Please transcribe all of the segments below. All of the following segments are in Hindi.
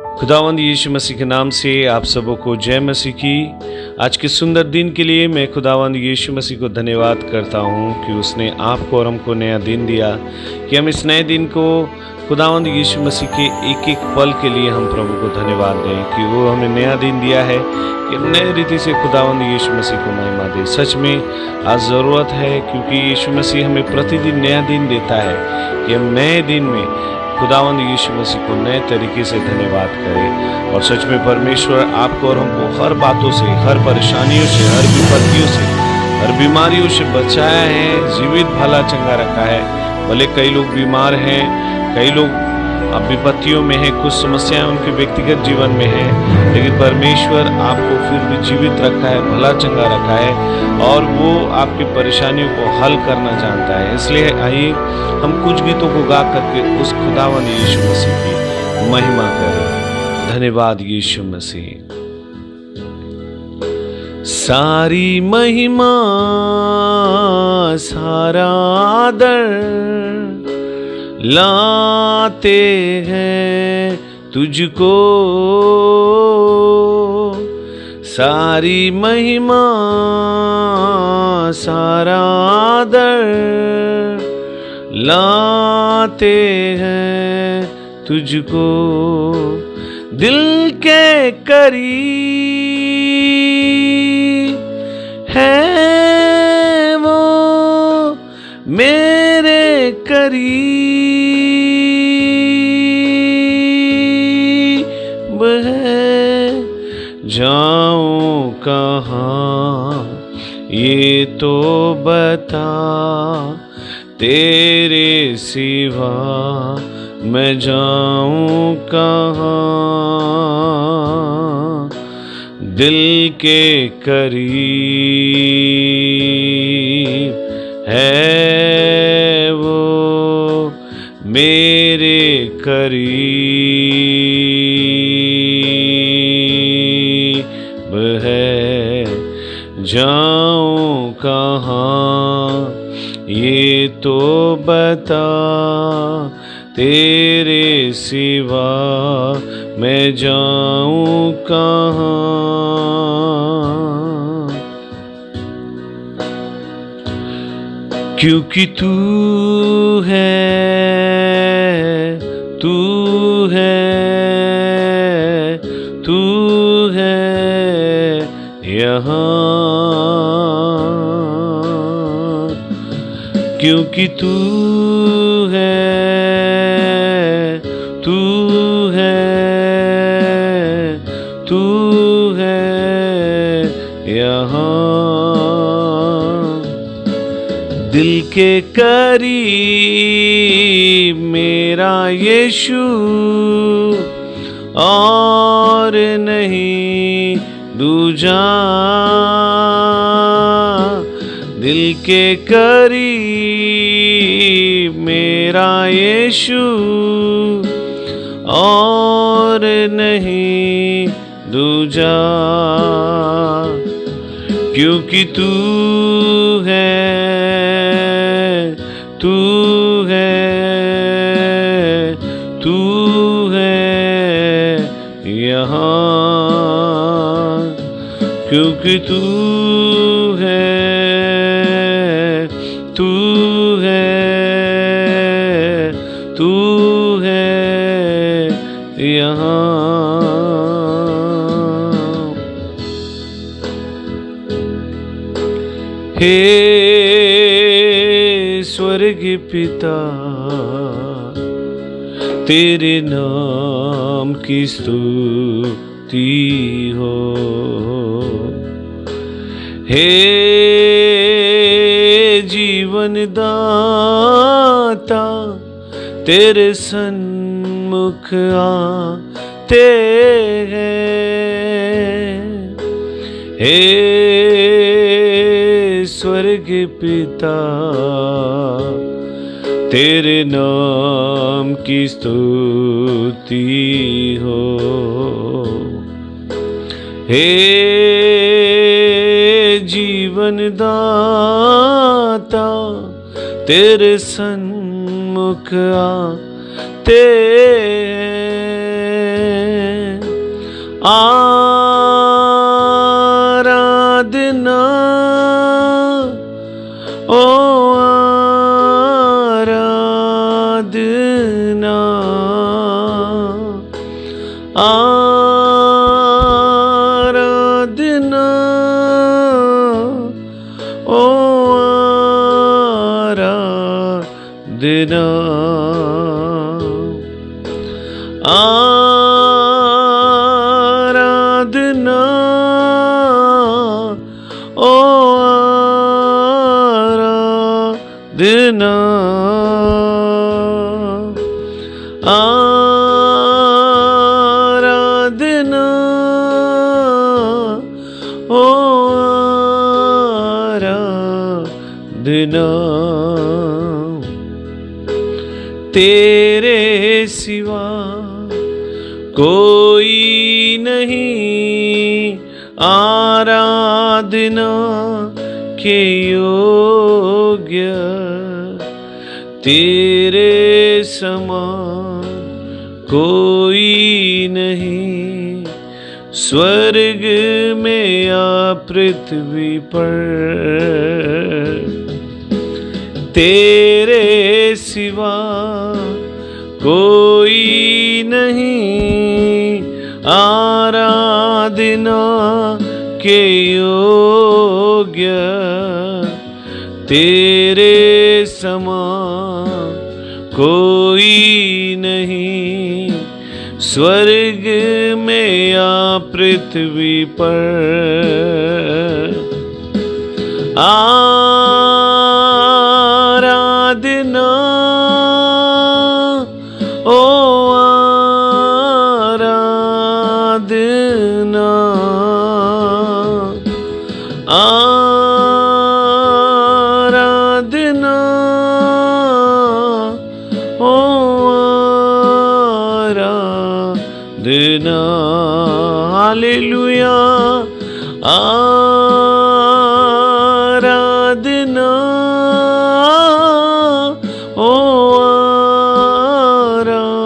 खुदावंद यीशु मसीह के नाम से आप सबों को जय मसीह की। आज के सुंदर दिन के लिए मैं खुदावंद यीशु मसीह को धन्यवाद करता हूँ कि उसने आपको और हमको नया दिन दिया, कि हम इस नए दिन को खुदावंद यीशु मसीह के एक एक पल के लिए हम प्रभु को धन्यवाद दें कि वो हमें नया दिन दिया है, कि हम नए रीति से खुदावंद यीशु मसीह को महिमा दें। सच में आज ज़रूरत है, क्योंकि यीशु मसीह हमें प्रतिदिन नया दिन देता है कि हम नए दिन में खुदावंद यीशु मसीह को नए तरीके से धन्यवाद करें। और सच में परमेश्वर आपको और हमको हर बातों से, हर परेशानियों से, हर विपत्तियों से, हर बीमारियों से बचाया है, जीवित भला चंगा रखा है। भले कई लोग बीमार हैं, कई लोग अब विपत्तियों में हैं, कुछ समस्याएं उनके व्यक्तिगत जीवन में हैं, लेकिन परमेश्वर आपको फिर भी जीवित रखा है, भला चंगा रखा है, और वो आपकी परेशानियों को हल करना जानता है। इसलिए आइए हम कुछ गीतों को गा करके उस खुदावंद यीशु मसीह की महिमा करें। धन्यवाद यीशु मसीह। सारी महिमा सारा आदर लाते हैं तुझको, सारी महिमा सारा आदर लाते हैं तुझको। दिल के करीब है वो मेरे करीब है, जाऊं कहाँ ये तो बता, तेरे सिवा मैं जाऊं कहाँ। दिल के करीब है वो मेरे करीब है, जाऊं कहाँ ये तो बता, तेरे सिवा मैं जाऊं कहाँ। क्योंकि तू है, तू है, तू है यहाँ, क्योंकि तू है, तू है, तू है यहाँ। दिल के करीब मेरा यीशु और नहीं दूजा, दिल के करीब मेरा यीशु और नहीं दूजा। क्योंकि तू है, तू है, तू है यहाँ, क्योंकि तू है, तू है, तू है यहाँ। हे स्वर्ग पिता, तेरे नाम की स्तुति हो। हे जीवन दाता, तेरे सन्मुख आते हैं। हे स्वर्ग पिता, तेरे नाम की स्तुति हो। हे जीवन दाता, तेरे सन्मुख आते हैं। आराधना, ओ आराधना, आराधना, ओ आराधना, आराधना, ओ आराधना, आराधना, ओ आराधना। तेरे सिवा कोई नहीं आराधना के योग्य, तेरे समान कोई नहीं स्वर्ग में या पृथ्वी पर। तेरे सिवा कोई नहीं आराधना के योग्य, तेरे समान कोई नहीं स्वर्ग में या पृथ्वी पर। आराधना, ओ आराधना, आराधना, ओ आराधना। हालेलुया। आराधना, ओ आराधना,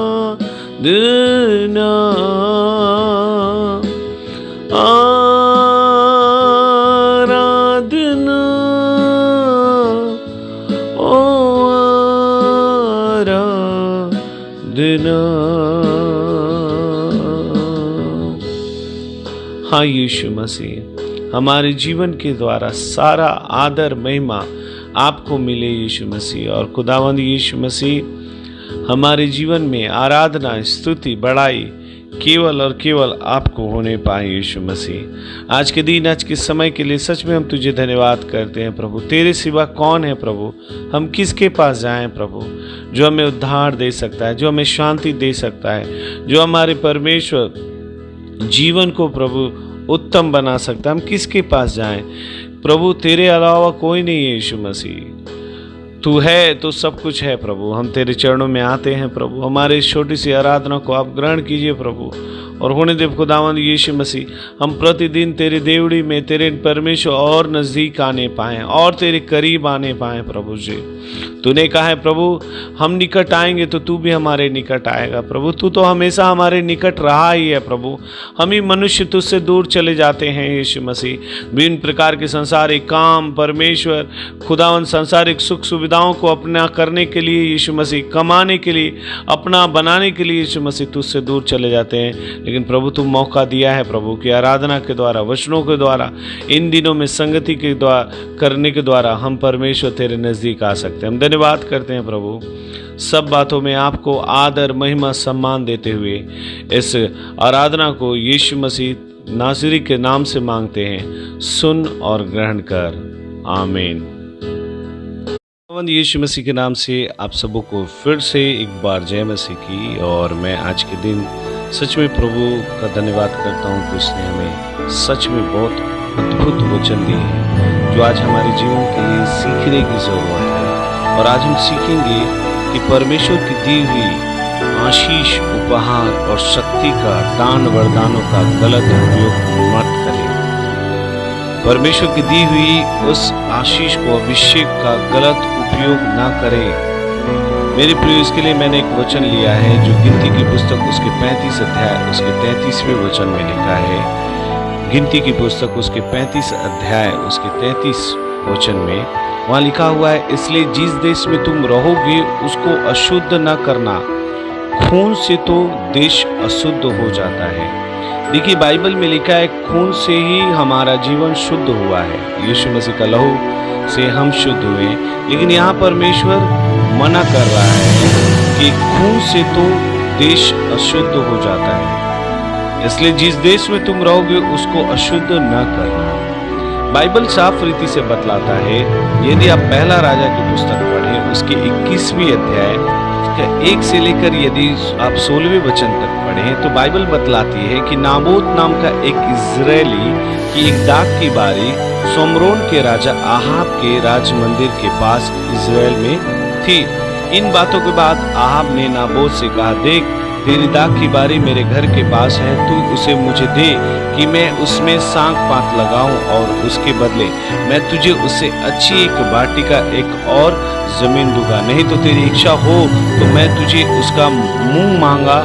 आराधना, ओ आराधना। हाँ यीशु मसीह, हमारे जीवन के द्वारा सारा आदर महिमा आपको मिले यीशु मसीह। और खुदावंद यीशु मसीह, हमारे जीवन में आराधना, स्तुति, बड़ाई केवल और केवल आपको होने पाए यीशु मसीह। आज के दिन, आज के समय के लिए सच में हम तुझे धन्यवाद करते हैं प्रभु। तेरे सिवा कौन है प्रभु? हम किसके पास जाएं प्रभु, जो हमें उद्धार दे सकता है, जो हमें शांति दे सकता है, जो हमारे परमेश्वर जीवन को प्रभु उत्तम बना सकता है। हम किसके पास जाएं प्रभु? तेरे अलावा कोई नहीं है यीशु मसीह। तू है तो सब कुछ है प्रभु। हम तेरे चरणों में आते हैं प्रभु। हमारे इस छोटी सी आराधना को आप ग्रहण कीजिए प्रभु, और होने दे खुदावंद यीशु मसीह, हम प्रतिदिन तेरे देवड़ी में, तेरे परमेश्वर और नज़दीक आने पाएँ और तेरे करीब आने पाएँ प्रभु जी। तूने कहा है प्रभु, हम निकट आएंगे तो तू भी हमारे निकट आएगा प्रभु। तू तो हमेशा हमारे निकट रहा ही है प्रभु। हम ही मनुष्य तुझसे दूर चले जाते हैं यीशु मसीह। विभिन्न प्रकार के संसारिक काम, परमेश्वर खुदावंद संसारिक सुख सुविधाओं को अपना करने के लिए यीशु मसीह, कमाने के लिए, अपना बनाने के लिए यीशु मसीह तुझसे दूर चले जाते हैं। लेकिन प्रभु तू मौका दिया है प्रभु कि आराधना के द्वारा, वचनों के द्वारा, इन दिनों में संगति के द्वारा करने के द्वारा हम परमेश्वर तेरे नज़दीक आ सकते हैं। हम धन्यवाद करते हैं प्रभु। सब बातों में आपको आदर, महिमा, सम्मान देते हुए इस आराधना को यीशु मसीह नासरी के नाम से मांगते हैं। सुन और ग्रहण कर, आमीन। यीशु मसीह के नाम से आप सबों को फिर से एक बार जय मसीह की। और मैं आज के दिन सच में प्रभु का धन्यवाद करता हूँ कि उसने हमें सच में बहुत अद्भुत वचन दिए हैं, जो आज हमारे जीवन के लिए सीखने की ज़रूरत है। और आज हम सीखेंगे कि परमेश्वर की दी हुई आशीष, उपहार और शक्ति का, दान वरदानों का गलत उपयोग मत करें। परमेश्वर की दी हुई उस आशीष को, अभिषेक का गलत उपयोग ना करें। मेरे प्रिय, इसके लिए मैंने एक वचन लिया है जो गिनती की पुस्तक उसके 35 अध्याय उसके 33वें वचन में लिखा है। गिनती की पुस्तक उसके 35 अध्याय उसके 33 वचन में वहाँ लिखा हुआ है, इसलिए जिस देश में तुम रहोगे उसको अशुद्ध न करना, खून से तो देश अशुद्ध हो जाता है। देखिए, बाइबल में लिखा है खून से ही हमारा जीवन शुद्ध हुआ है, यीशु मसीह का लहू से हम शुद्ध हुए। लेकिन यहाँ परमेश्वर मना कर रहा है कि खून से तो देश अशुद्ध हो जाता है, इसलिए जिस देश में तुम रहोगे उसको अशुद्ध न करना। बाइबल साफ रीति से बतलाता है। यदि आप पहला राजा की पुस्तक पढ़ें उसके 21वें अध्याय 1 से लेकर यदि आप 16वें वचन तक पढ़ें तो बाइबल बतलाती है कि नाबोत नाम का एक इजरायली की एक दाख की बारी सोमरोन के राजा आहाब के राज मंदिर के पास इजराइल में थी। इन बातों के बाद आहाब ने नाबोत से कहा, देख, तेरी दाख की बारी मेरे घर के पास है, तू उसे मुझे दे कि मैं उसमें सांख पात लगाऊं और उसके बदले मैं तुझे उससे अच्छी एक बाटी का एक और जमीन दूंगा। नहीं तो तेरी इच्छा हो तो मैं तुझे उसका मुंह मांगा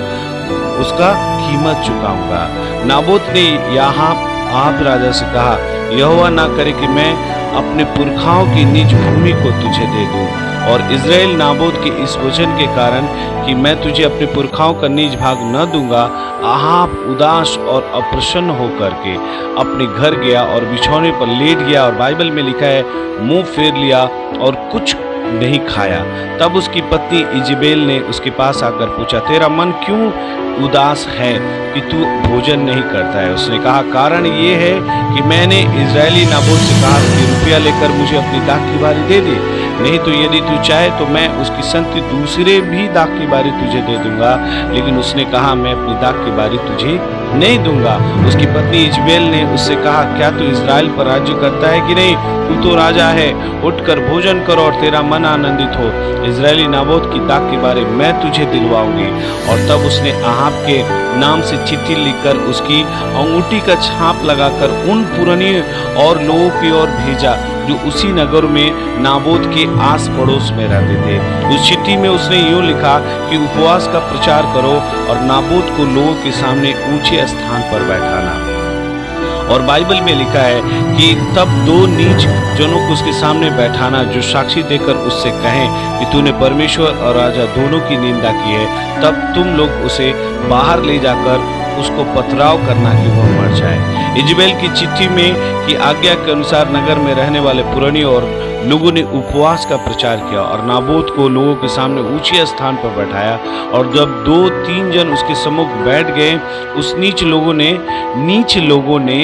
उसका कीमत चुकाऊंगा। नाबोत ने आहाब राजा से कहा, यहोवा ना करे कि मैं अपने पुरखाओं की निज भूमि को तुझे दे दूं। और इज़राइल नाबोत के इस वचन के कारण कि मैं तुझे अपने पुरखाओं का निज भाग न दूंगा, आहाब उदास और अप्रसन्न होकर के अपने घर गया और बिछौने पर लेट गया। और बाइबल में लिखा है, मुंह फेर लिया और कुछ नहीं खाया। तब उसकी पत्नी इजबेल ने उसके पास आकर पूछा, तेरा मन क्यों उदास है कि तू भोजन नहीं करता है? उसने कहा, कारण ये है कि मैंने इजरायली नाबोत से कहा कि रुपया लेकर मुझे अपनी दाख की बारी दे दे, नहीं तो यदि तू चाहे तो मैं उसकी संगति दूसरे भी दाख की बारी तुझे दे दूंगा। लेकिन उसने कहा, मैं अपनी दाख की बारी तुझे नहीं दूंगा। उसकी पत्नी इजबेल ने उससे कहा, क्या तू इजराइल पर राज्य करता है कि नहीं? तू तो राजा है, उठकर भोजन करो और तेरा मन आनंदित हो। इजरायली नाबोत की दाख की बारी मैं तुझे दिलवाऊंगी। और तब उसने आहाब के नाम से चिट्ठी लिखकर उसकी अंगूठी का छाप लगाकर उन पुरानी और लोगों की ओर भेजा जो उसी नगर में नाबोत के आस पड़ोस में रहते थे। उस चिट्ठी में उसने यूं लिखा कि उपवास का प्रचार करो और नाबोत को लोगों के सामने ऊंचे स्थान पर बैठाना। और बाइबल में लिखा है कि तब दो नीच जनों को उसके सामने बैठाना जो साक्षी देकर उससे कहें कि तूने परमेश्वर और राजा दोनों की निंदा की है, तब तुम लोग उसे बाहर ले जाकर उसको पथराव करना कि वह मर जाए। इजबेल की चिट्ठी में की आज्ञा के अनुसार नगर में रहने वाले पुरानी और लोगों ने उपवास का प्रचार किया और नाबोत को लोगों के सामने ऊंचे स्थान पर बैठाया। और जब 2-3 जन उसके सम्मुख बैठ गए, उस नीच लोगों ने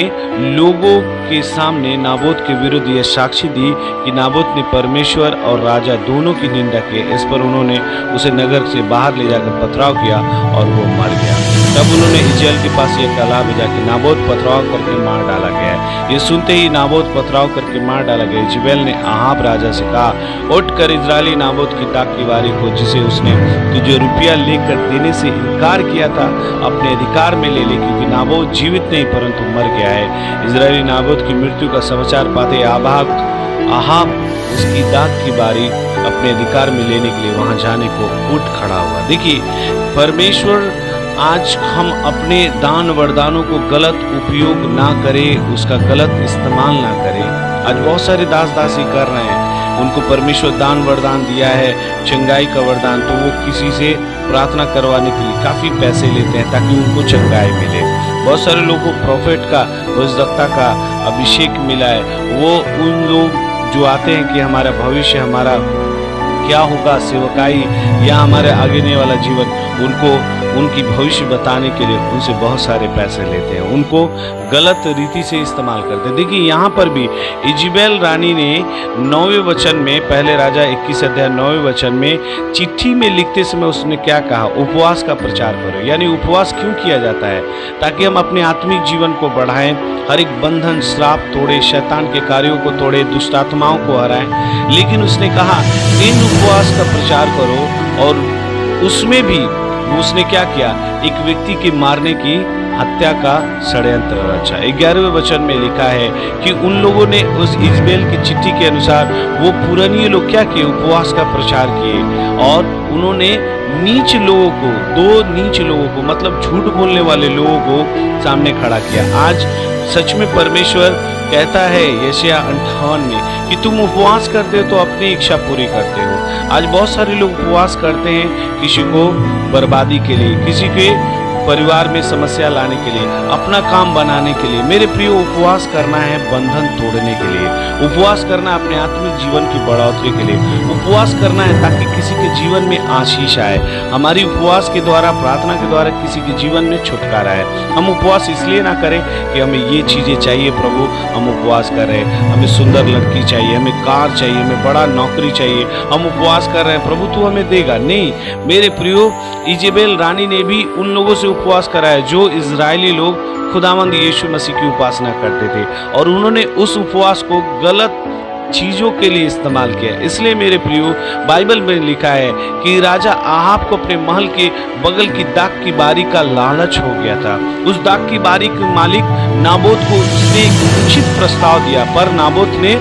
लोगों के सामने नाबोत के विरुद्ध यह साक्षी दी कि नाबोत ने परमेश्वर और राजा दोनों की निंदा की। इस पर उन्होंने उसे नगर से बाहर ले जाकर पथराव किया और वो मर गया। तब उन्होंने इजराइल के पास यह कला भेजा कि नाबोत पथराव करके मार डाला गया है। ये सुनते ही नाबोत पथराव करके मार डाला गया। इजबेल ने आहाब राजा से कहा, उठकर इजरायली नाबोत की दाख की बारी को, जिसे उसने तुझे रुपया लेकर देने से इनकार किया था, अपने अधिकार में ले ले, क्योंकि नाबोत जीवित नहीं परंतु मर गया है। इजरायली नाबोत की मृत्यु का समाचार पाते आहाब उसकी दाख की बारी अपने अधिकार में लेने के लिए वहां जाने को उठ खड़ा हुआ। देखिए, परमेश्वर आज हम अपने दान वरदानों को गलत उपयोग ना करें, उसका गलत इस्तेमाल ना करें। आज बहुत सारे दास दासी कर रहे हैं, उनको परमेश्वर दान वरदान दिया है, चंगाई का वरदान, तो वो किसी से प्रार्थना करवाने के लिए काफ़ी पैसे लेते हैं ताकि उनको चंगाई मिले। बहुत सारे लोगों को प्रॉफिट का, भविष्यवक्ता का अभिषेक मिला है। वो उन लोग जो आते हैं कि हमारा भविष्य, हमारा क्या होगा, सेवकाई या हमारे आगे आने वाला जीवन, उनको उनकी भविष्य बताने के लिए उनसे बहुत सारे पैसे लेते हैं, उनको गलत रीति से इस्तेमाल करते हैं। देखिए, यहाँ पर भी इजबेल रानी ने 9वें वचन में, पहले राजा 21 अध्याय 9वें वचन में चिट्ठी में लिखते समय उसने क्या कहा? उपवास का प्रचार करो। यानी उपवास क्यों किया जाता है? ताकि हम अपने आत्मिक जीवन को बढ़ाएं, हर एक बंधन श्राप तोड़े, शैतान के कार्यों को तोड़े, दुष्ट आत्माओं को हराएं। लेकिन उसने कहा इन उपवास का प्रचार करो, और उसमें भी उसने क्या किया? एक व्यक्ति के मारने की हत्या का षड्यंत्र रचा। 11वें वचन में लिखा है कि उन लोगों ने उस इजबेल की चिट्ठी के अनुसार वो पुरानी लोग क्या किए, उपवास का प्रचार किए और उन्होंने नीच लोगों को, दो नीच लोगों को मतलब झूठ बोलने वाले लोगों को सामने खड़ा किया। आज सच में परमेश्वर कहता है यशायाह 58 में कि तुम उपवास करते हो तो अपनी इच्छा पूरी करते हो। आज बहुत सारे लोग उपवास करते हैं किसी को बर्बादी के लिए, किसी के परिवार में समस्या लाने के लिए, अपना काम बनाने के लिए। मेरे प्रिय, उपवास करना है बंधन तोड़ने के लिए, उपवास करना है अपने आत्मिक जीवन की बढ़ोतरी के लिए, उपवास करना है ताकि किसी के जीवन में आशीष आए। हमारी उपवास के द्वारा, प्रार्थना के द्वारा किसी के जीवन में छुटकारा है। हम उपवास इसलिए ना करें कि हमें ये चीज़ें चाहिए प्रभु, हम उपवास कर रहे हैं, हमें सुंदर लड़की चाहिए, हमें कार चाहिए, हमें बड़ा नौकरी चाहिए, हम उपवास कर रहे हैं प्रभु तू हमें देगा। नहीं मेरे प्रियो, इजेबेल रानी ने भी उन लोगों से उपवास कराया जो इजरायली लोग खुदावंद यीशु मसीह की उपासना करते थे और उन्होंने उस उपवास को गलत चीजों के लिए इस्तेमाल किया। इसलिए मेरे प्रियो, बाइबल में लिखा है कि राजा आहाब को अपने महल के बगल की दाख की बारी का लालच हो गया था। उस दाख की बारी के मालिक नाबोत को उसने एक उचित प्रस्ताव दिया, पर नाबोत ने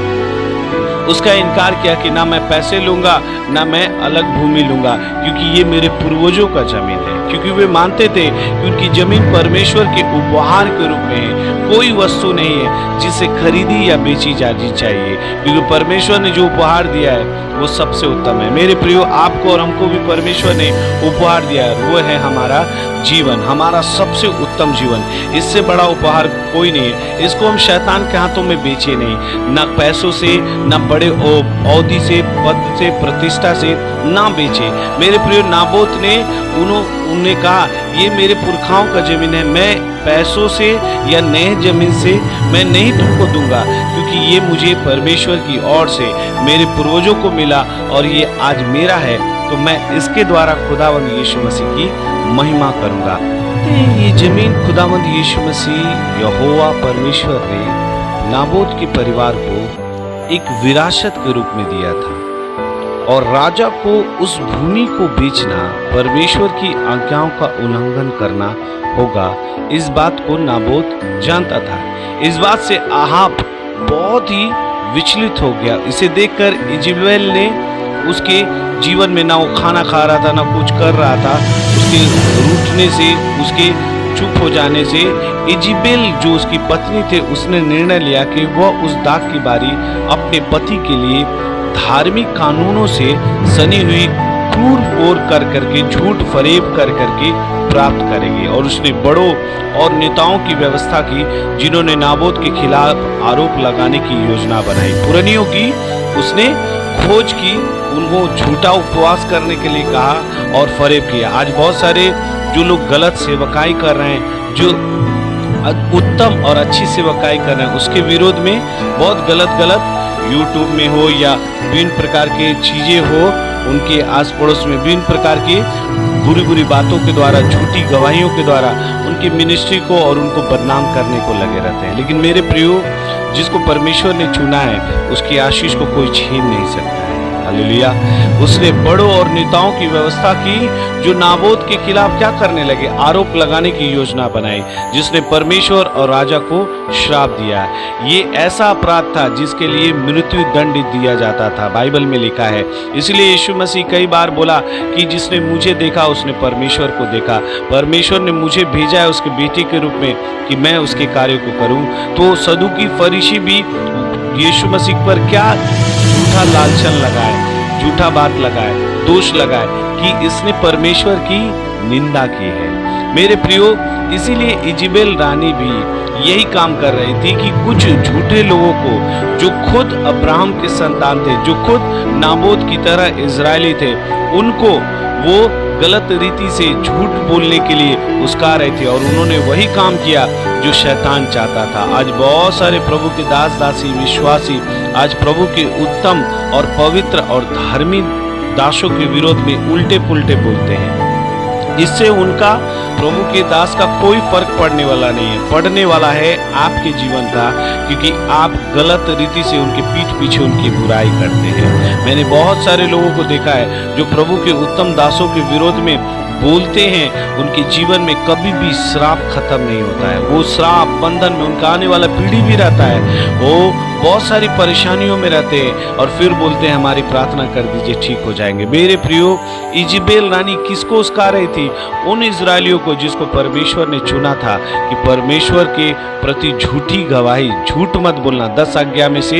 उसका इनकार किया कि ना मैं पैसे लूंगा ना मैं अलग भूमि लूंगा, क्योंकि ये मेरे पूर्वजों का जमीन है। क्योंकि वे मानते थे कि उनकी जमीन परमेश्वर के उपहार के रूप में है, कोई वस्तु नहीं है जिसे खरीदी या बेची जानी चाहिए, क्योंकि परमेश्वर ने जो उपहार दिया है वो सबसे उत्तम है। मेरे प्रियो, आपको और हमको भी परमेश्वर ने उपहार दिया है, वो है हमारा जीवन, हमारा सबसे उत्तम जीवन। इससे बड़ा उपहार कोई नहीं है। इसको हम शैतान के हाथों में बेचे नहीं, ना पैसों से, ना बड़े औहदे से, पद से, प्रतिष्ठा से ना बेचे। मेरे प्रियो, नाबोत ने उन्होंने कहा ये मेरे पुरखाओं का जमीन है, मैं पैसों से या नए जमीन से मैं नहीं तुमको दूंगा, क्योंकि ये मुझे परमेश्वर की ओर से मेरे पूर्वजों को मिला और ये आज मेरा है, तो मैं इसके द्वारा खुदावंद यीशु मसीह की महिमा करूंगा। ये जमीन खुदावंद यीशु मसीह यहोवा परमेश्वर ने नाबोत के परिवार को एक विरासत के रूप में दिया था और राजा को उस भूमि को बेचना परमेश्वर की आज्ञाओं का उल्लंघन करना होगा। इस बात को नाबोत जानता था। इस बात से आहाब बहुत ही विचलित हो गया। इसे देखकर इजेबेल ने उसके जीवन में ना वो खाना खा रहा था, ना कुछ कर रहा था, उसके रूठने से, उसके चुप हो जाने से इजेबेल जो उसकी पत्नी थे उसने निर्णय लिया कि वह उस दाख की बारी अपने पति के लिए धार्मिक कानूनों से सनी हुई क्रूर फोर कर करके, झूठ फरेब कर करके प्राप्त करेगी। और उसने बड़ों और नेताओं की व्यवस्था की जिन्होंने नाबोत के खिलाफ आरोप लगाने की योजना बनाई। पुरानियों की उसने खोज की, उनको झूठा उपवास करने के लिए कहा और फरेब किया। आज बहुत सारे जो लोग गलत सेवकाई कर रहे हैं, जो उत्तम और अच्छी सेवकाई कर रहे हैं, उसके विरोध में बहुत गलत यूट्यूब में हो या विभिन्न प्रकार के चीज़ें हो, उनके आस पड़ोस में विभिन्न प्रकार की बुरी बातों के द्वारा, झूठी गवाहियों के द्वारा उनकी मिनिस्ट्री को और उनको बदनाम करने को लगे रहते हैं। लेकिन मेरे प्रियो, जिसको परमेश्वर ने चुना है उसकी आशीष को कोई छीन नहीं सकता है। हालेलुया। उसने बड़ों और नेताओं की व्यवस्था की जो नाबोत के खिलाफ क्या करने लगे, आरोप लगाने की योजना बनाई, जिसने परमेश्वर और राजा को श्राप दिया। ये ऐसा अपराध था जिसके लिए मृत्यु दंड दिया जाता था, बाइबल में लिखा है। इसलिए यीशु मसीह कई बार बोला कि जिसने मुझे देखा उसने परमेश्वर को देखा। परमेश्वर ने मुझे भेजा है उसके बेटे के रूप में कि मैं उसके कार्य को करूं। तो सदूकी फरीसी भी यीशु मसीह पर क्या झूठा लालचन लगाए, झूठा बात लगाए, दोष लगाए कि इसने परमेश्वर की निंदा की है। मेरे प्रियो, इसीलिए इजेबेल रानी भी यही काम कर रही थी कि कुछ झूठे लोगों को जो खुद अब्राहम के संतान थे, जो खुद नाबोत की तरह इजरायली थे, उनको वो गलत रीति से झूठ बोलने के लिए उस्का रहे थे और उन्होंने वही काम किया जो शैतान चाहता था। आज बहुत सारे प्रभु के दास दासी विश्वासी आज प्रभु के उत्तम और पवित्र और धार्मिक दासों के विरोध में उल्टे पुल्टे बोलते हैं। इससे उनका प्रभु के दास का कोई फर्क पड़ने वाला नहीं है। पड़ने वाला है आपके जीवन का, क्योंकि आप गलत रीति से उनके पीठ पीछे उनकी बुराई करते हैं। मैंने बहुत सारे लोगों को देखा है जो प्रभु के उत्तम दासों के विरोध में बोलते हैं उनके जीवन में कभी भी श्राप खत्म नहीं होता है। वो श्राप बंधन में उनका आने वाला पीढ़ी भी रहता है, वो बहुत सारी परेशानियों में रहते हैं और फिर बोलते हैं हमारी प्रार्थना कर दीजिए ठीक हो जाएंगे। मेरे प्रियो, इजेबेल रानी किसको उस्का रही थी? उन इजरायलियों को जिसको परमेश्वर ने चुना था कि परमेश्वर के प्रति झूठी गवाही, झूठ मत बोलना 10 आज्ञा में से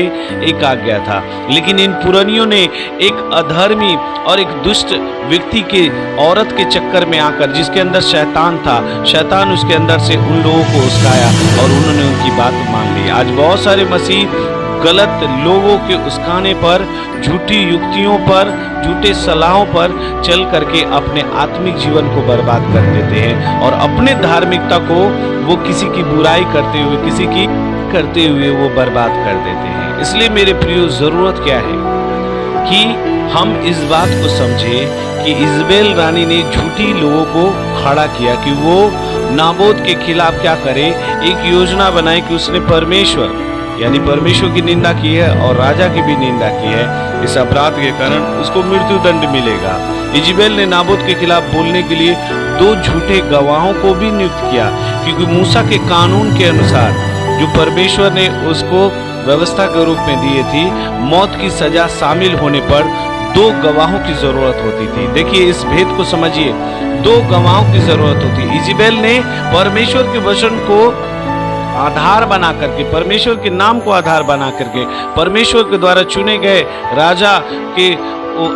एक आज्ञा था। लेकिन इन पुरानियों ने एक अधर्मी और एक दुष्ट व्यक्ति के औरत के चक्कर में आकर, जिसके अंदर शैतान था, शैतान उसके अंदर से उन लोगों को उस्काया और उन्होंने उनकी बात मान ली। आज बहुत सारे मसीह गलत लोगों के उस्काने पर, झूठी युक्तियों पर, झूठे सलाहों पर चल करके अपने आत्मिक जीवन को बर्बाद कर देते हैं और अपने धार्मिकता को वो किसी की बुराई करते हुए, किसी की करते हुए वो बर्बाद कर देते हैं। इसलिए मेरे प्रियो, जरूरत क्या है कि हम इस बात को समझें कि इजेबेल रानी ने झूठी लोगों को खड़ा किया कि वो नाबोत के खिलाफ क्या करे, एक योजना बनाई कि उसने परमेश्वर यानी परमेश्वर की निंदा की है और राजा की भी निंदा की है। इस अपराध के कारण उसको मृत्यु दंड मिलेगा। इजेबेल ने नाबोत के खिलाफ बोलने के लिए 2 झूठे गवाहों को भी नियुक्त किया, क्योंकि मूसा के कानून के अनुसार जो परमेश्वर ने उसको व्यवस्था के रूप में दिए थी, मौत की सजा शामिल होने पर 2 गवाहों की जरूरत होती थी। देखिए, इस भेद को समझिए, 2 गवाहों की जरूरत होती। इजेबेल ने परमेश्वर के वचन को आधार बना करके, परमेश्वर के नाम को आधार बना करके, परमेश्वर के द्वारा चुने गए राजा के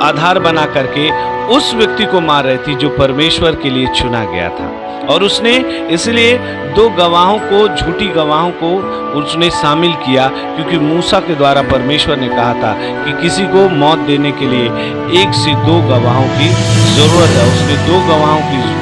आधार बना करके उस व्यक्ति को मार रही थी जो परमेश्वर के लिए चुना गया था। और उसने इसलिए 2 गवाहों को, झूठी गवाहों को उसने शामिल किया, क्योंकि मूसा के द्वारा परमेश्वर ने कहा था कि किसी को मौत देने के लिए 1 से 2 गवाहों की जरूरत है। उसने 2 गवाहों की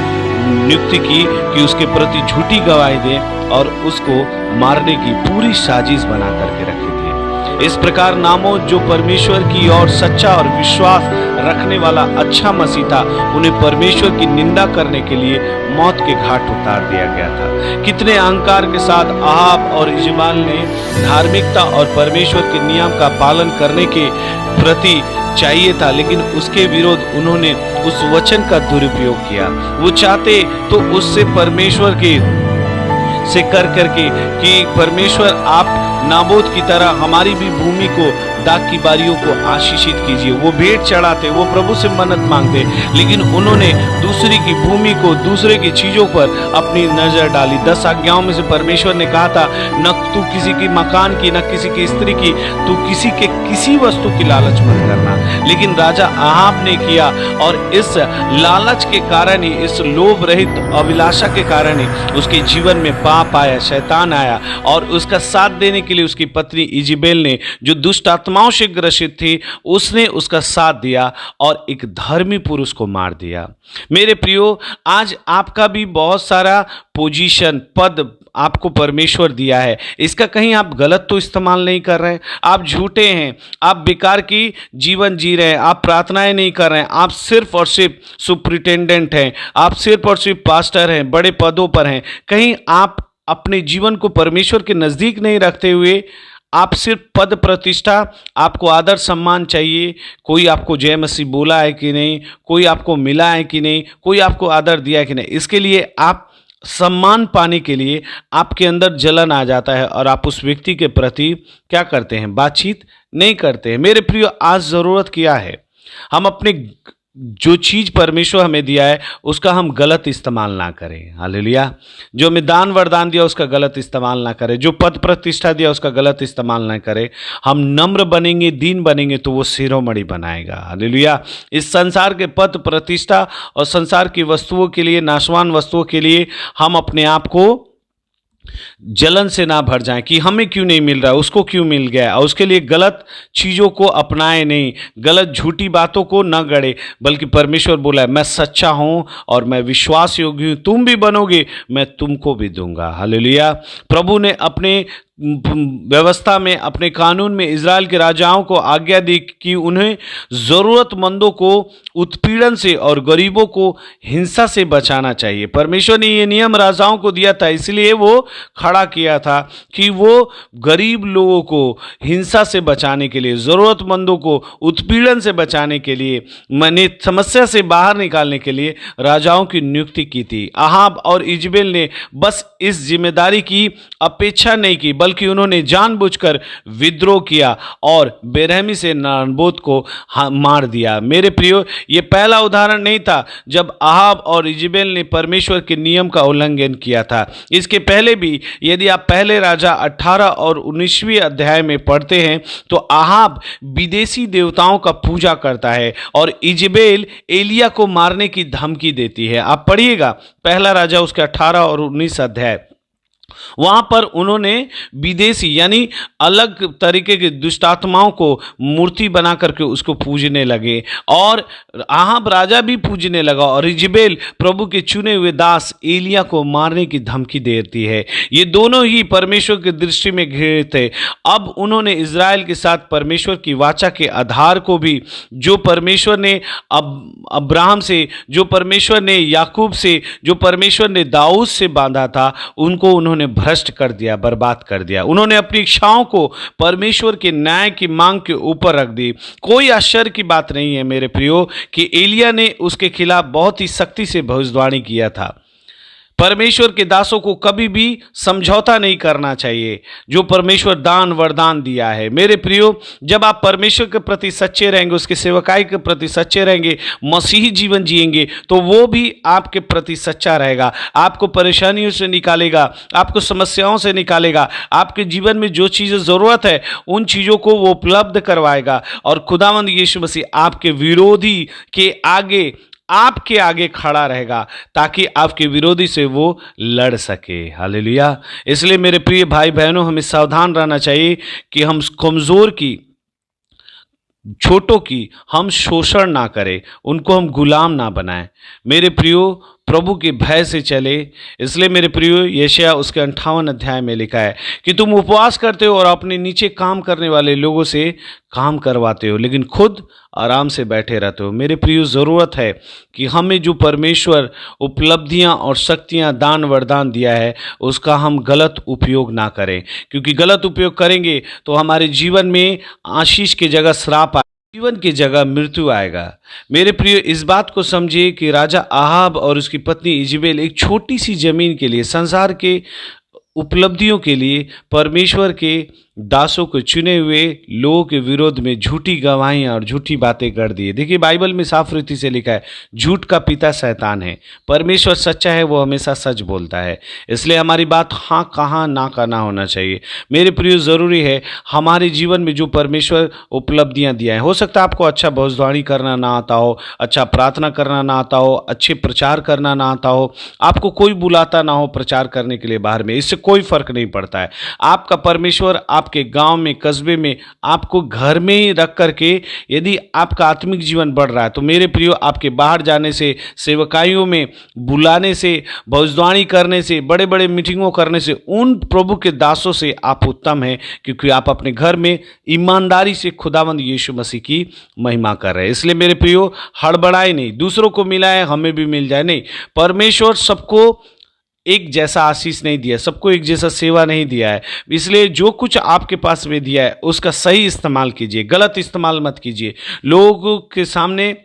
नियुक्ति की कि उसके प्रति झूठी गवाही दे और उसको मारने की पूरी साजिश बना करके रखी थी। इस प्रकार नामोद, जो परमेश्वर की ओर सच्चा और विश्वास रखने वाला अच्छा मसीह था, उन्हें परमेश्वर की निंदा करने के लिए मौत के घाट उतार दिया गया था। कितने अहंकार के साथ आहाब और इजमाल ने धार्मिकता और परमेश्वर के नियम का पालन करने के प्रति चाहिए था, लेकिन उसके विरोध उन्होंने उस वचन का दुरुपयोग किया। वो चाहते तो उससे परमेश्वर के से कर करके कि परमेश्वर आप नाबोत की तरह हमारी भी भूमि को, दाख की बारियों को आशीषित कीजिए। वो भेंट चढ़ाते, वो प्रभु से मन्नत मांगते, लेकिन उन्होंने दूसरी की भूमि को, दूसरे की चीजों पर अपनी नजर डाली। 10 आज्ञाओं में से परमेश्वर ने कहा था, न तू किसी की मकान की, न किसी की स्त्री की, तू किसी के किसी वस्तु की लालच मत करना। लेकिन राजा आहाब ने किया और इस लालच के कारण ही, इस लोभ रहित अभिलाषा के कारण ही उसके जीवन में पाप आया, शैतान आया और उसका साथ देने के लिए उसकी पत्नी इजेबेल ने, जो दुष्ट आत्माओं से ग्रसित थी, उसने उसका साथ दिया और एक धर्मी पुरुष को मार दिया। मेरे प्रियो, आज आपका भी बहुत सारा पोजीशन, पद आपको परमेश्वर दिया है, इसका कहीं आप गलत तो इस्तेमाल नहीं कर रहे हैं। आप झूठे हैं, आप बेकार की जीवन जी रहे हैं, आप प्रार्थनाएं नहीं कर रहे हैं, आप सिर्फ और सिर्फ सुप्रिटेंडेंट हैं, आप सिर्फ और सिर्फ पास्टर हैं, बड़े पदों पर हैं। कहीं आप अपने जीवन को परमेश्वर के नजदीक नहीं रखते हुए आप सिर्फ पद प्रतिष्ठा, आपको आदर सम्मान चाहिए, कोई आपको जय मसीह बोला है कि नहीं, कोई आपको मिला है कि नहीं, कोई आपको आदर दिया है कि नहीं, इसके लिए आप सम्मान पाने के लिए आपके अंदर जलन आ जाता है और आप उस व्यक्ति के प्रति क्या करते हैं, बातचीत नहीं करते हैं। मेरे प्रियो, आज ज़रूरत क्या है, हम अपने जो चीज़ परमेश्वर हमें दिया है उसका हम गलत इस्तेमाल ना करें। हालेलुया। जो हमें दान वरदान दिया उसका गलत इस्तेमाल ना करें, जो पद प्रतिष्ठा दिया उसका गलत इस्तेमाल ना करें। हम नम्र बनेंगे, दीन बनेंगे तो वो शिरोमणि बनाएगा। हालेलुया। इस संसार के पद प्रतिष्ठा और संसार की वस्तुओं के लिए, नाशवान वस्तुओं के लिए हम अपने आप को जलन से ना भर जाएं कि हमें क्यों नहीं मिल रहा, उसको क्यों मिल गया, और उसके लिए गलत चीज़ों को अपनाएं नहीं, गलत झूठी बातों को न गढ़े, बल्कि परमेश्वर बोला है, मैं सच्चा हूं और मैं विश्वास योग्य हूं, तुम भी बनोगे, मैं तुमको भी दूंगा। हालेलुया। प्रभु ने अपने व्यवस्था में, अपने कानून में इजराइल के राजाओं को आज्ञा दी कि उन्हें ज़रूरतमंदों को उत्पीड़न से और गरीबों को हिंसा से बचाना चाहिए। परमेश्वर ने ये नियम राजाओं को दिया था, इसलिए वो खड़ा किया था कि वो गरीब लोगों को हिंसा से बचाने के लिए, ज़रूरतमंदों को उत्पीड़न से बचाने के लिए, माने समस्या से बाहर निकालने के लिए राजाओं की नियुक्ति की थी। अहाब और इजबेल ने बस इस जिम्मेदारी की अपेक्षा नहीं की, बल्कि उन्होंने जानबूझकर विद्रोह किया और बेरहमी से नाबोत को मार दिया। मेरे प्रियो, ये पहला उदाहरण नहीं था जब अहाब और इजबेल ने परमेश्वर के नियम का उल्लंघन किया था। इसके पहले भी यदि आप पहले राजा 18 और 19वें अध्याय में पढ़ते हैं तो अहाब विदेशी देवताओं का पूजा करता है और इजबेल एलिया को मारने की धमकी देती है। आप पढ़िएगा पहला राजा उसके 18 और 19 अध्याय। वहां पर उन्होंने विदेशी यानी अलग तरीके के दुष्ट आत्माओं को मूर्ति बना करके उसको पूजने लगे और अहाब राजा भी पूजने लगा और इजबेल प्रभु के चुने हुए दास एलिया को मारने की धमकी देती है। ये दोनों ही परमेश्वर की दृष्टि में घृणित थे। अब उन्होंने इजराइल के साथ परमेश्वर की वाचा के आधार को भी, जो परमेश्वर ने अब्राहम से, जो परमेश्वर ने याकूब से, जो परमेश्वर ने दाऊद से बांधा था, उनको उन्होंने भ्रष्ट कर दिया, बर्बाद कर दिया। उन्होंने अपनी इच्छाओं को परमेश्वर के न्याय की मांग के ऊपर रख दी। कोई आश्चर्य की बात नहीं है मेरे प्रियो कि एलिया ने उसके खिलाफ बहुत ही सख्ती से भविष्यवाणी किया था। परमेश्वर के दासों को कभी भी समझौता नहीं करना चाहिए जो परमेश्वर दान वरदान दिया है। मेरे प्रियो, जब आप परमेश्वर के प्रति सच्चे रहेंगे, उसके सेवकाई के प्रति सच्चे रहेंगे, मसीही जीवन जिएंगे, तो वो भी आपके प्रति सच्चा रहेगा। आपको परेशानियों से निकालेगा, आपको समस्याओं से निकालेगा, आपके जीवन में जो चीज़ें ज़रूरत है उन चीज़ों को वो उपलब्ध करवाएगा और खुदावंद यीशु मसीह आपके विरोधी के आगे, आपके आगे खड़ा रहेगा ताकि आपके विरोधी से वो लड़ सके। हालेलुया। इसलिए मेरे प्रिय भाई बहनों, हमें सावधान रहना चाहिए कि हम कमज़ोर की, छोटों की हम शोषण ना करें, उनको हम गुलाम ना बनाएं। मेरे प्रियो, प्रभु के भय से चले। इसलिए मेरे प्रियो, यशायाह उसके 58 अध्याय में लिखा है कि तुम उपवास करते हो और अपने नीचे काम करने वाले लोगों से काम करवाते हो, लेकिन खुद आराम से बैठे रहते हो। मेरे प्रियो, ज़रूरत है कि हमें जो परमेश्वर उपलब्धियां और शक्तियां, दान वरदान दिया है, उसका हम गलत उपयोग ना करें, क्योंकि गलत उपयोग करेंगे तो हमारे जीवन में आशीष की जगह श्राप, जीवन की जगह मृत्यु आएगा। मेरे प्रिय, इस बात को समझिए कि राजा अहाब और उसकी पत्नी इजबेल एक छोटी सी जमीन के लिए, संसार के उपलब्धियों के लिए परमेश्वर के दासों को, चुने हुए लोगों के विरोध में झूठी गवाहियां और झूठी बातें कर दी। देखिए, बाइबल में साफ रीति से लिखा है, झूठ का पिता शैतान है, परमेश्वर सच्चा है, वो हमेशा सच बोलता है। इसलिए हमारी बात हाँ कहाँ ना का ना होना चाहिए। मेरे प्रिय, ज़रूरी है हमारे जीवन में जो परमेश्वर उपलब्धियां दिया है, हो सकता है आपको अच्छा भविष्यवाणी करना ना आता हो, अच्छा प्रार्थना करना ना आता हो, अच्छे प्रचार करना ना आता हो, आपको कोई बुलाता ना हो प्रचार करने के लिए बाहर में, इससे कोई फर्क नहीं पड़ता है। आपका परमेश्वर आपके गांव में, कस्बे में, आपको घर में ही रख करके यदि आपका आत्मिक जीवन बढ़ रहा है, तो मेरे प्रियो, आपके बाहर जाने से, सेवकाइयों में बुलाने से, भविष्यवाणी करने से, बड़े बड़े मीटिंगों करने से, उन प्रभु के दासों से आप उत्तम हैं, क्योंकि आप अपने घर में ईमानदारी से खुदावंद यीशु मसीह की महिमा कर रहे हैं। इसलिए मेरे प्रियो, हड़बड़ाए नहीं, दूसरों को मिला है हमें भी मिल जाए नहीं। परमेश्वर सबको एक जैसा आशीष नहीं दिया, सबको एक जैसा सेवा नहीं दिया है। इसलिए जो कुछ आपके पास में दिया है उसका सही इस्तेमाल कीजिए, गलत इस्तेमाल मत कीजिए। लोगों के सामने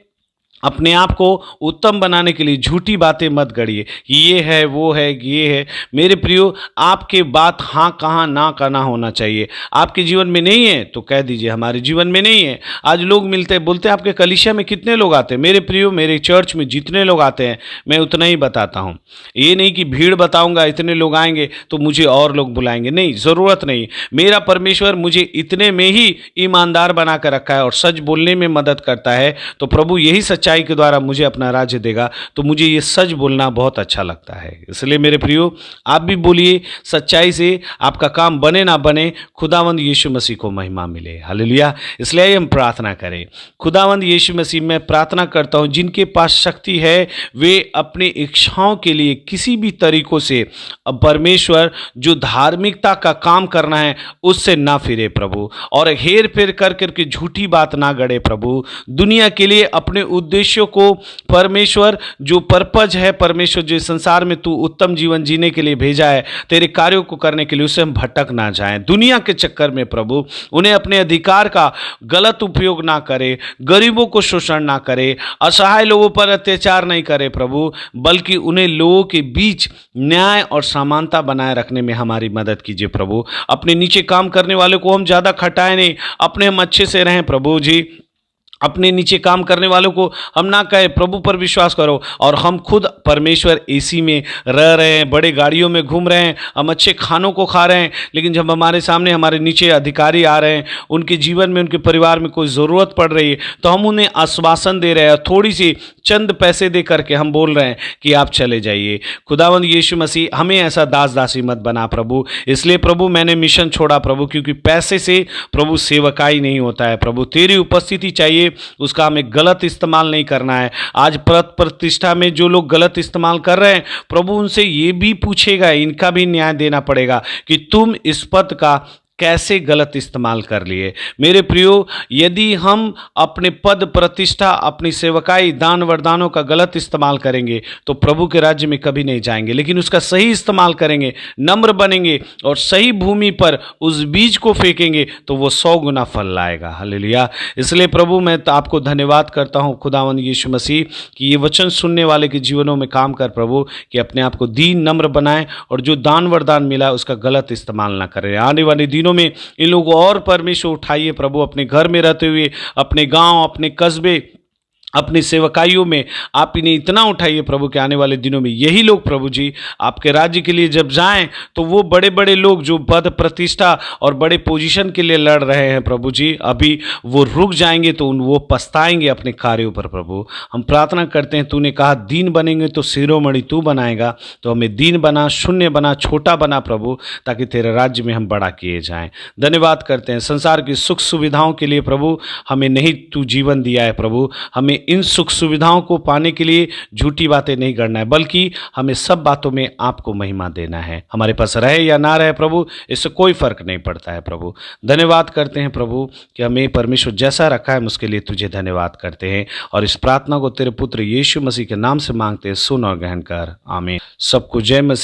अपने आप को उत्तम बनाने के लिए झूठी बातें मत गढ़िए कि ये है, वो है, ये है। मेरे प्रियो, आपके बात हाँ कहाँ ना का ना होना चाहिए। आपके जीवन में नहीं है तो कह दीजिए हमारे जीवन में नहीं है। आज लोग मिलते हैं, बोलते हैं आपके कलीसिया में कितने लोग आते हैं। मेरे प्रियो, मेरे चर्च में जितने लोग आते हैं मैं उतना ही बताता हूँ। ये नहीं कि भीड़ बताऊँगा, इतने लोग आएंगे तो मुझे और लोग बुलाएंगे, नहीं, ज़रूरत नहीं। मेरा परमेश्वर मुझे इतने में ही ईमानदार बना कर रखा है और सच बोलने में मदद करता है। तो प्रभु यही सच्चाई सच्चाई के द्वारा मुझे अपना राज्य देगा, तो मुझे ये सच बोलना बहुत अच्छा लगता है। इसलिए मेरे प्रियो, आप भी बोलिए सच्चाई से, आपका काम बने ना बने, खुदावंद यीशु मसीह को महिमा मिले। हालेलुया। इसलिए हम प्रार्थना करें। खुदावंद यीशु मसीह, मैं प्रार्थना करता हूँ जिनके पास शक्ति है वे अपनी इच्छाओं के लिए किसी भी तरीकों से परमेश्वर जो धार्मिकता का काम करना है उससे ना फिरे प्रभु, और हेर फेर कर करके झूठी बात ना गढ़े प्रभु। दुनिया के लिए अपने उद्देश्यों को परमेश्वर जो पर्पज है, परमेश्वर जो संसार में तू उत्तम जीवन जीने के लिए भेजा है, तेरे कार्यों को करने के लिए, उससे हम भटक ना जाएं दुनिया के चक्कर में प्रभु। उन्हें अपने अधिकार का गलत उपयोग ना करे, गरीबों को शोषण ना करे, असहाय लोगों पर अत्याचार नहीं करे प्रभु, बल्कि उन्हें लोगों के बीच न्याय और समानता बनाए रखने में हमारी मदद कीजिए प्रभु। अपने नीचे काम करने वाले को हम ज़्यादा खटाए नहीं, अपने हम अच्छे से रहें प्रभु जी। अपने नीचे काम करने वालों को हम ना कहें प्रभु पर विश्वास करो, और हम खुद परमेश्वर एसी में रह रहे हैं, बड़े गाड़ियों में घूम रहे हैं, हम अच्छे खानों को खा रहे हैं, लेकिन जब हमारे सामने हमारे नीचे अधिकारी आ रहे हैं, उनके जीवन में, उनके परिवार में कोई ज़रूरत पड़ रही है, तो हम उन्हें आश्वासन दे रहे हैं, थोड़ी सी चंद पैसे दे करके हम बोल रहे हैं कि आप चले जाइए। खुदावंद यीशु मसीह, हमें ऐसा दास दासी मत बना प्रभु। इसलिए प्रभु मैंने मिशन छोड़ा प्रभु, क्योंकि पैसे से प्रभु सेवकाई नहीं होता है प्रभु, तेरी उपस्थिति चाहिए, उसका हमें गलत इस्तेमाल नहीं करना है। आज पद प्रतिष्ठा में जो लोग गलत इस्तेमाल कर रहे हैं प्रभु, उनसे ये भी पूछेगा, इनका भी न्याय देना पड़ेगा कि तुम इस पद का कैसे गलत इस्तेमाल कर लिए। मेरे प्रियो, यदि हम अपने पद प्रतिष्ठा, अपनी सेवकाई, दान वरदानों का गलत इस्तेमाल करेंगे तो प्रभु के राज्य में कभी नहीं जाएंगे, लेकिन उसका सही इस्तेमाल करेंगे, नम्र बनेंगे और सही भूमि पर उस बीज को फेंकेंगे तो वो 100 गुना फल लाएगा। हालेलुया। इसलिए प्रभु मैं तो आपको धन्यवाद करता हूँ खुदावंद यीशु मसीह कि ये वचन सुनने वाले के जीवनों में काम कर प्रभु, कि अपने आप को दीन नम्र बनाएं और जो दान वरदान मिला उसका गलत इस्तेमाल ना करें। आने वाले दिनों में इन लोगों को और परमेश्वर उठाइए प्रभु, अपने घर में रहते हुए, अपने गांव, अपने कस्बे, अपनी सेवकाइयों में आप इन्हें इतना उठाइए प्रभु कि आने वाले दिनों में यही लोग प्रभु जी आपके राज्य के लिए जब जाएं तो वो बड़े बड़े लोग जो पद प्रतिष्ठा और बड़े पोजीशन के लिए लड़ रहे हैं प्रभु जी, अभी वो रुक जाएंगे तो वो पछताएंगे अपने कार्यों पर प्रभु। हम प्रार्थना करते हैं, तूने कहा दीन बनेंगे तो शिरोमणि तू बनाएगा, तो हमें दीन बना, शून्य बना, छोटा बना प्रभु, ताकि तेरे राज्य में हम बड़ा किए जाएं। धन्यवाद करते हैं संसार की सुख सुविधाओं के लिए प्रभु, हमें नहीं तू जीवन दिया है प्रभु, हमें इन सुख सुविधाओं को पाने के लिए झूठी बातें नहीं करना है, बल्कि हमें सब बातों में आपको महिमा देना है। हमारे पास रहे या ना रहे प्रभु, इससे कोई फर्क नहीं पड़ता है प्रभु। धन्यवाद करते हैं प्रभु कि हमें परमेश्वर जैसा रखा है, उसके लिए तुझे धन्यवाद करते हैं, और इस प्रार्थना को तेरे पुत्र यीशु मसीह के नाम से मांगते हैं, सुन और ग्रहण कर। आमीन। सबको जय मसीह।